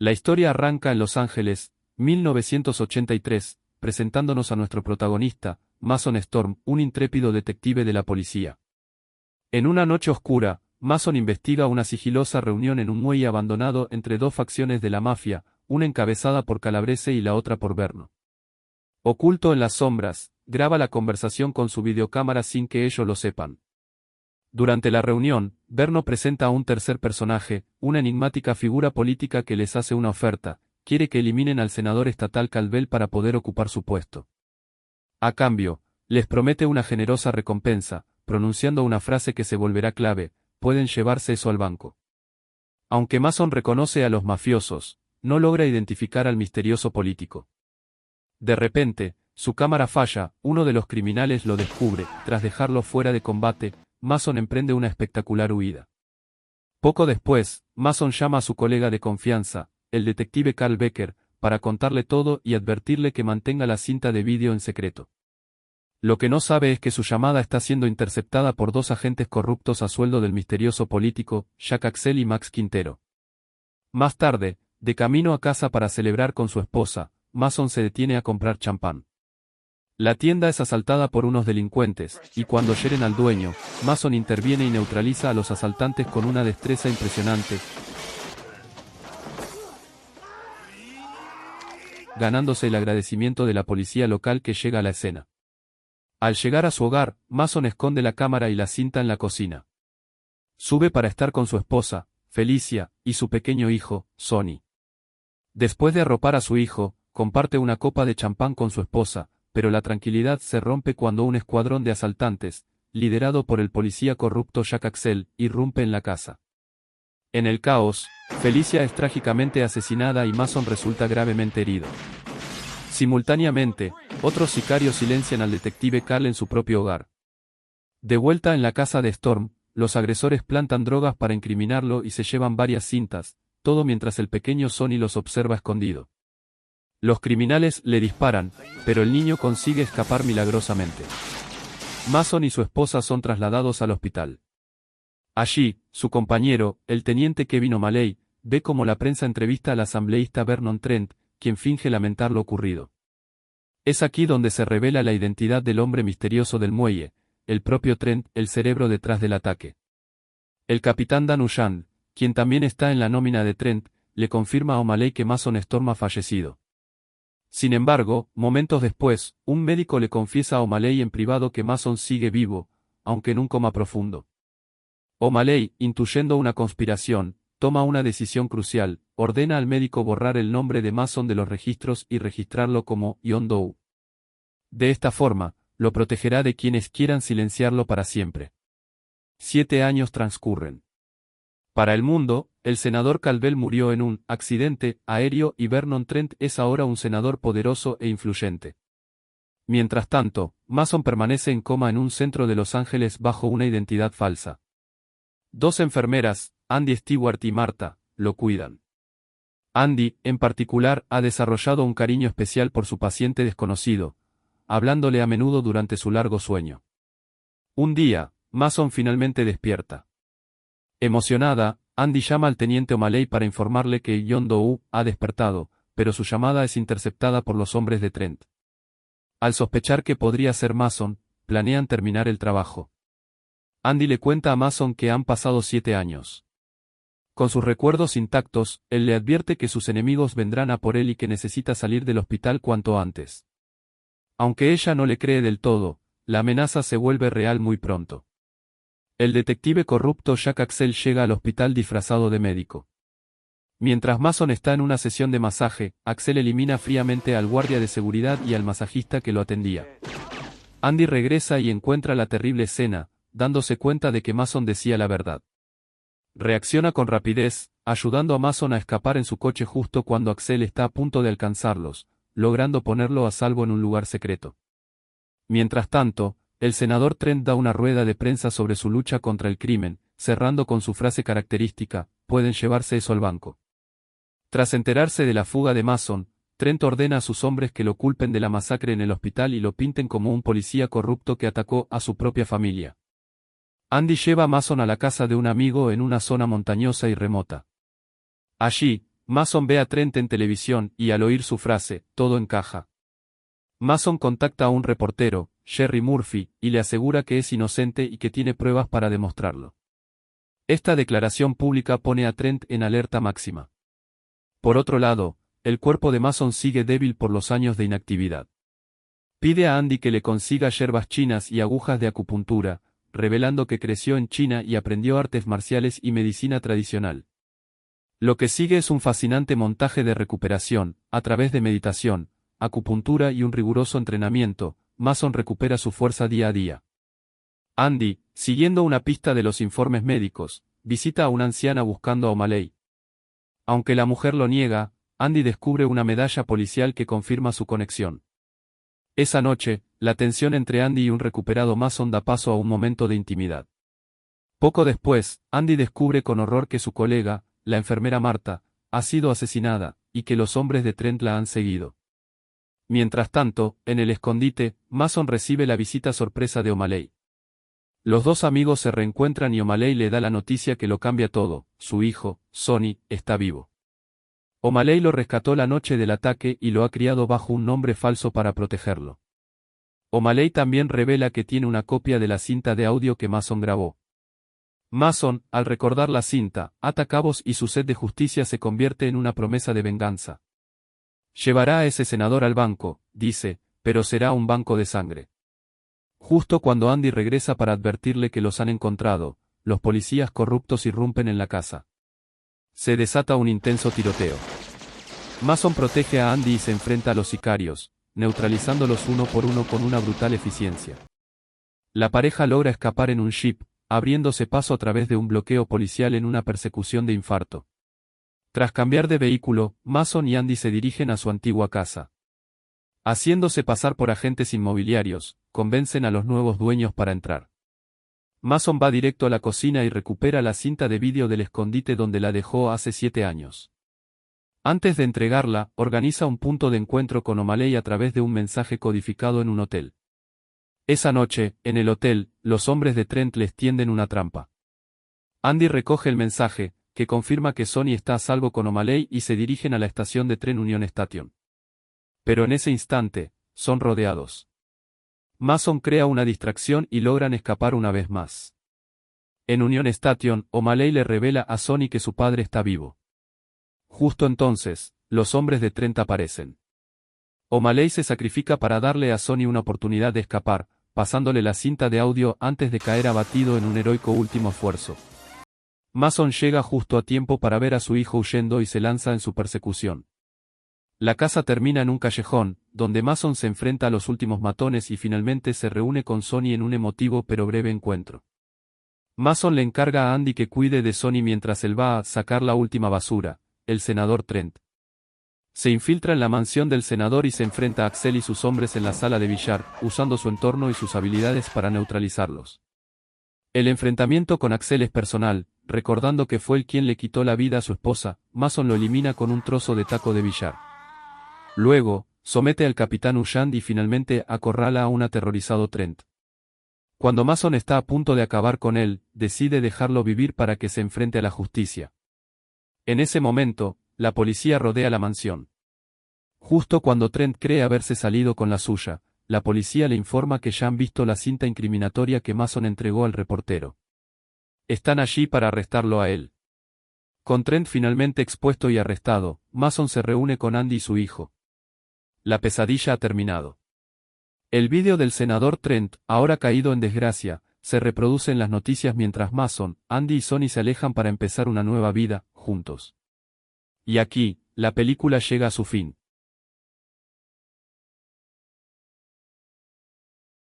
La historia arranca en Los Ángeles, 1983, presentándonos a nuestro protagonista, Mason Storm, un intrépido detective de la policía. En una noche oscura, Mason investiga una sigilosa reunión en un muelle abandonado entre dos facciones de la mafia, una encabezada por Calabrese y la otra por Verno. Oculto en las sombras, graba la conversación con su videocámara sin que ellos lo sepan. Durante la reunión, Verno presenta a un tercer personaje, una enigmática figura política que les hace una oferta: quiere que eliminen al senador estatal Caldwell para poder ocupar su puesto. A cambio, les promete una generosa recompensa, pronunciando una frase que se volverá clave: pueden llevarse eso al banco. Aunque Mason reconoce a los mafiosos, no logra identificar al misterioso político. De repente, su cámara falla, uno de los criminales lo descubre. Tras dejarlo fuera de combate, Mason emprende una espectacular huida. Poco después, Mason llama a su colega de confianza, el detective Carl Becker, para contarle todo y advertirle que mantenga la cinta de vídeo en secreto. Lo que no sabe es que su llamada está siendo interceptada por dos agentes corruptos a sueldo del misterioso político, Jack Axel y Max Quintero. Más tarde, de camino a casa para celebrar con su esposa, Mason se detiene a comprar champán. La tienda es asaltada por unos delincuentes, y cuando hieren al dueño, Mason interviene y neutraliza a los asaltantes con una destreza impresionante, ganándose el agradecimiento de la policía local que llega a la escena. Al llegar a su hogar, Mason esconde la cámara y la cinta en la cocina. Sube para estar con su esposa, Felicia, y su pequeño hijo, Sonny. Después de arropar a su hijo, comparte una copa de champán con su esposa, pero la tranquilidad se rompe cuando un escuadrón de asaltantes, liderado por el policía corrupto Jack Axel, irrumpe en la casa. En el caos, Felicia es trágicamente asesinada y Mason resulta gravemente herido. Simultáneamente, otros sicarios silencian al detective Carl en su propio hogar. De vuelta en la casa de Storm, los agresores plantan drogas para incriminarlo y se llevan varias cintas, todo mientras el pequeño Sonny los observa escondido. Los criminales le disparan, pero el niño consigue escapar milagrosamente. Mason y su esposa son trasladados al hospital. Allí, su compañero, el teniente Kevin O'Malley, ve cómo la prensa entrevista al asambleísta Vernon Trent, quien finge lamentar lo ocurrido. Es aquí donde se revela la identidad del hombre misterioso del muelle, el propio Trent, el cerebro detrás del ataque. El capitán Dan Ushand, quien también está en la nómina de Trent, le confirma a O'Malley que Mason Storm ha fallecido. Sin embargo, momentos después, un médico le confiesa a O'Malley en privado que Mason sigue vivo, aunque en un coma profundo. O'Malley, intuyendo una conspiración, toma una decisión crucial: ordena al médico borrar el nombre de Mason de los registros y registrarlo como John Doe. De esta forma, lo protegerá de quienes quieran silenciarlo para siempre. 7 años transcurren. Para el mundo, el senador Caldwell murió en un accidente aéreo y Vernon Trent es ahora un senador poderoso e influyente. Mientras tanto, Mason permanece en coma en un centro de Los Ángeles bajo una identidad falsa. Dos enfermeras, Andy Stewart y Martha, lo cuidan. Andy, en particular, ha desarrollado un cariño especial por su paciente desconocido, hablándole a menudo durante su largo sueño. Un día, Mason finalmente despierta. Emocionada, Andy llama al teniente O'Malley para informarle que John Doe ha despertado, pero su llamada es interceptada por los hombres de Trent. Al sospechar que podría ser Mason, planean terminar el trabajo. Andy le cuenta a Mason que han pasado 7 años. Con sus recuerdos intactos, él le advierte que sus enemigos vendrán a por él y que necesita salir del hospital cuanto antes. Aunque ella no le cree del todo, la amenaza se vuelve real muy pronto. El detective corrupto Jack Axel llega al hospital disfrazado de médico. Mientras Mason está en una sesión de masaje, Axel elimina fríamente al guardia de seguridad y al masajista que lo atendía. Andy regresa y encuentra la terrible escena, dándose cuenta de que Mason decía la verdad. Reacciona con rapidez, ayudando a Mason a escapar en su coche justo cuando Axel está a punto de alcanzarlos, logrando ponerlo a salvo en un lugar secreto. Mientras tanto, el senador Trent da una rueda de prensa sobre su lucha contra el crimen, cerrando con su frase característica: pueden llevarse eso al banco. Tras enterarse de la fuga de Mason, Trent ordena a sus hombres que lo culpen de la masacre en el hospital y lo pinten como un policía corrupto que atacó a su propia familia. Andy lleva a Mason a la casa de un amigo en una zona montañosa y remota. Allí, Mason ve a Trent en televisión y al oír su frase, todo encaja. Mason contacta a un reportero, Jerry Murphy, y le asegura que es inocente y que tiene pruebas para demostrarlo. Esta declaración pública pone a Trent en alerta máxima. Por otro lado, el cuerpo de Mason sigue débil por los años de inactividad. Pide a Andy que le consiga yerbas chinas y agujas de acupuntura, revelando que creció en China y aprendió artes marciales y medicina tradicional. Lo que sigue es un fascinante montaje de recuperación, a través de meditación, acupuntura y un riguroso entrenamiento. Mason recupera su fuerza día a día. Andy, siguiendo una pista de los informes médicos, visita a una anciana buscando a O'Malley. Aunque la mujer lo niega, Andy descubre una medalla policial que confirma su conexión. Esa noche, la tensión entre Andy y un recuperado Mason da paso a un momento de intimidad. Poco después, Andy descubre con horror que su colega, la enfermera Marta, ha sido asesinada, y que los hombres de Trent la han seguido. Mientras tanto, en el escondite, Mason recibe la visita sorpresa de O'Malley. Los dos amigos se reencuentran y O'Malley le da la noticia que lo cambia todo: su hijo, Sonny, está vivo. O'Malley lo rescató la noche del ataque y lo ha criado bajo un nombre falso para protegerlo. O'Malley también revela que tiene una copia de la cinta de audio que Mason grabó. Mason, al recordar la cinta, ata cabos y su sed de justicia se convierte en una promesa de venganza. Llevará a ese senador al banco, dice, pero será un banco de sangre. Justo cuando Andy regresa para advertirle que los han encontrado, los policías corruptos irrumpen en la casa. Se desata un intenso tiroteo. Mason protege a Andy y se enfrenta a los sicarios, neutralizándolos uno por uno con una brutal eficiencia. La pareja logra escapar en un jeep, abriéndose paso a través de un bloqueo policial en una persecución de infarto. Tras cambiar de vehículo, Mason y Andy se dirigen a su antigua casa. Haciéndose pasar por agentes inmobiliarios, convencen a los nuevos dueños para entrar. Mason va directo a la cocina y recupera la cinta de vídeo del escondite donde la dejó hace 7 años. Antes de entregarla, organiza un punto de encuentro con O'Malley a través de un mensaje codificado en un hotel. Esa noche, en el hotel, los hombres de Trent les tienden una trampa. Andy recoge el mensaje, que confirma que Sonny está a salvo con O'Malley y se dirigen a la estación de tren Union Station. Pero en ese instante, son rodeados. Mason crea una distracción y logran escapar una vez más. En Union Station, O'Malley le revela a Sonny que su padre está vivo. Justo entonces, los hombres de Trent aparecen. O'Malley se sacrifica para darle a Sonny una oportunidad de escapar, pasándole la cinta de audio antes de caer abatido en un heroico último esfuerzo. Mason llega justo a tiempo para ver a su hijo huyendo y se lanza en su persecución. La casa termina en un callejón, donde Mason se enfrenta a los últimos matones y finalmente se reúne con Sonny en un emotivo pero breve encuentro. Mason le encarga a Andy que cuide de Sonny mientras él va a sacar la última basura, el senador Trent. Se infiltra en la mansión del senador y se enfrenta a Axel y sus hombres en la sala de billar, usando su entorno y sus habilidades para neutralizarlos. El enfrentamiento con Axel es personal, recordando que fue él quien le quitó la vida a su esposa. Mason lo elimina con un trozo de taco de billar. Luego, somete al capitán Ushand y finalmente acorrala a un aterrorizado Trent. Cuando Mason está a punto de acabar con él, decide dejarlo vivir para que se enfrente a la justicia. En ese momento, la policía rodea la mansión. Justo cuando Trent cree haberse salido con la suya, la policía le informa que ya han visto la cinta incriminatoria que Mason entregó al reportero. Están allí para arrestarlo a él. Con Trent finalmente expuesto y arrestado, Mason se reúne con Andy y su hijo. La pesadilla ha terminado. El vídeo del senador Trent, ahora caído en desgracia, se reproduce en las noticias mientras Mason, Andy y Sonny se alejan para empezar una nueva vida, juntos. Y aquí, la película llega a su fin.